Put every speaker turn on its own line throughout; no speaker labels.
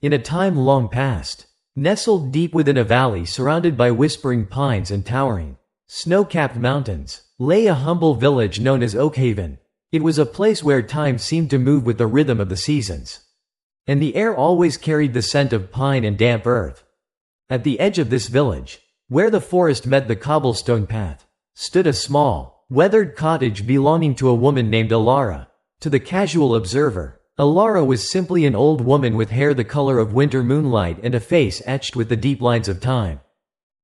In a time long past, nestled deep within a valley surrounded by whispering pines and towering, snow-capped mountains, lay a humble village known as Oakhaven. It was a place where time seemed to move with the rhythm of the seasons, and the air always carried the scent of pine and damp earth. At the edge of this village, where the forest met the cobblestone path, stood a small, weathered cottage belonging to a woman named Elara. To the casual observer, Elara was simply an old woman with hair the color of winter moonlight and a face etched with the deep lines of time.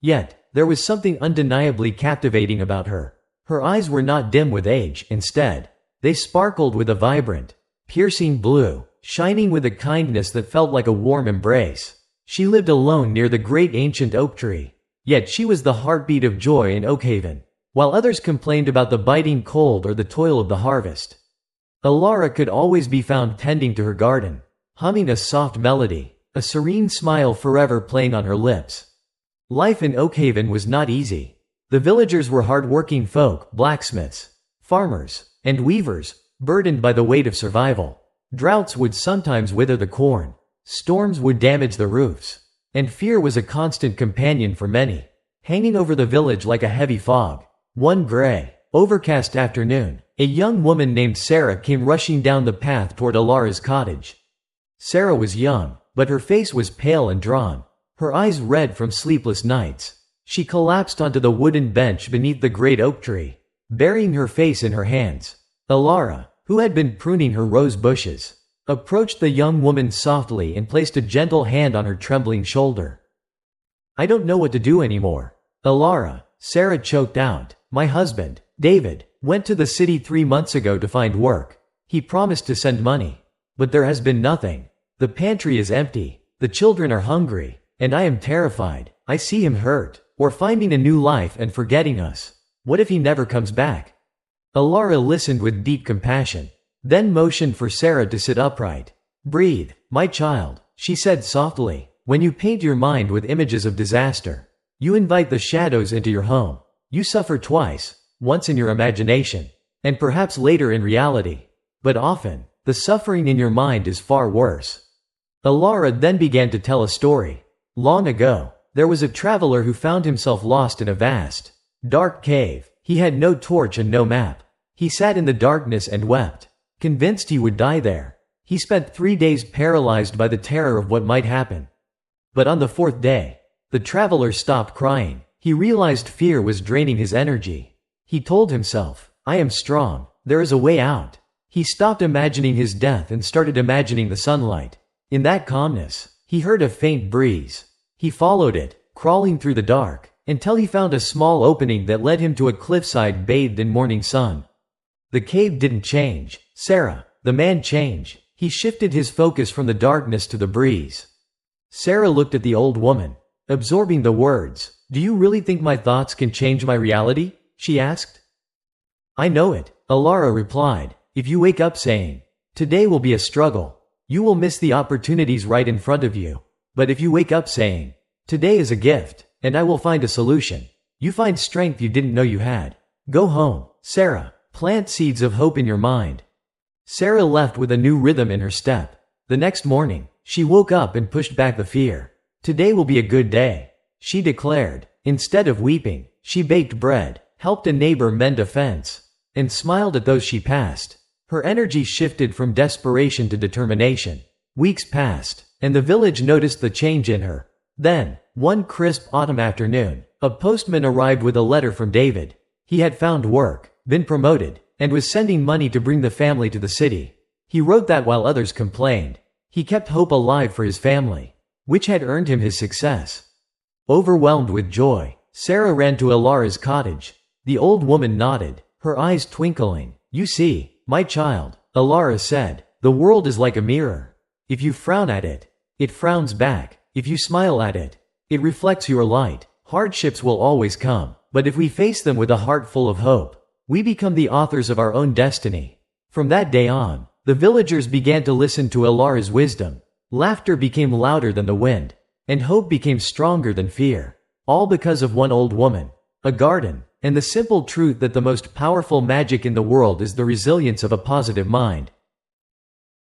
Yet, there was something undeniably captivating about her. Her eyes were not dim with age, instead, they sparkled with a vibrant, piercing blue, shining with a kindness that felt like a warm embrace. She lived alone near the great ancient oak tree, yet she was the heartbeat of joy in Oakhaven. While others complained about the biting cold or the toil of the harvest, Elara could always be found tending to her garden, humming a soft melody, a serene smile forever playing on her lips. Life in Oakhaven was not easy. The villagers were hard-working folk, blacksmiths, farmers, and weavers, burdened by the weight of survival. Droughts would sometimes wither the corn, storms would damage the roofs, and fear was a constant companion for many, hanging over the village like a heavy fog. One gray, overcast afternoon, a young woman named Sarah came rushing down the path toward Elara's cottage. Sarah was young, but her face was pale and drawn, her eyes red from sleepless nights. She collapsed onto the wooden bench beneath the great oak tree, burying her face in her hands. Elara, who had been pruning her rose bushes, approached the young woman softly and placed a gentle hand on her trembling shoulder. "I don't know what to do anymore, Elara," Sarah choked out. "My husband, David, went to the city 3 months ago to find work. He promised to send money. But there has been nothing. The pantry is empty, the children are hungry, and I am terrified. I see him hurt, or finding a new life and forgetting us. What if he never comes back?" Elara listened with deep compassion, then motioned for Sarah to sit upright. "Breathe, my child," she said softly. "When you paint your mind with images of disaster, you invite the shadows into your home. You suffer twice, once in your imagination, and perhaps later in reality. But often, the suffering in your mind is far worse." Elara then began to tell a story. Long ago, there was a traveler who found himself lost in a vast, dark cave. He had no torch and no map. He sat in the darkness and wept, convinced he would die there. He spent 3 days paralyzed by the terror of what might happen. But on the 4th day, the traveler stopped crying. He realized fear was draining his energy. He told himself, "I am strong, there is a way out." He stopped imagining his death and started imagining the sunlight. In that calmness, he heard a faint breeze. He followed it, crawling through the dark, until he found a small opening that led him to a cliffside bathed in morning sun. The cave didn't change. Sarah, the man, changed. He shifted his focus from the darkness to the breeze. Sarah looked at the old woman, absorbing the words. "Do you really think my thoughts can change my reality?" she asked. "I know it," Elara replied. "If you wake up saying, 'Today will be a struggle,' you will miss the opportunities right in front of you. But if you wake up saying, 'Today is a gift, and I will find a solution,' you find strength you didn't know you had. Go home, Sarah. Plant seeds of hope in your mind." Sarah left with a new rhythm in her step. The next morning, she woke up and pushed back the fear. "Today will be a good day," she declared. Instead of weeping, she baked bread, helped a neighbor mend a fence, and smiled at those she passed. Her energy shifted from desperation to determination. Weeks passed, and the village noticed the change in her. Then, one crisp autumn afternoon, a postman arrived with a letter from David. He had found work, been promoted, and was sending money to bring the family to the city. He wrote that while others complained. He kept hope alive for his family, which had earned him his success. Overwhelmed with joy, Sarah ran to Elara's cottage. The old woman nodded, her eyes twinkling. "You see, my child," Elara said, "the world is like a mirror. If you frown at it, it frowns back. If you smile at it, it reflects your light. Hardships will always come, but if we face them with a heart full of hope, we become the authors of our own destiny." From that day on, the villagers began to listen to Elara's wisdom. Laughter became louder than the wind, and hope became stronger than fear. All because of one old woman, a garden, and the simple truth that the most powerful magic in the world is the resilience of a positive mind.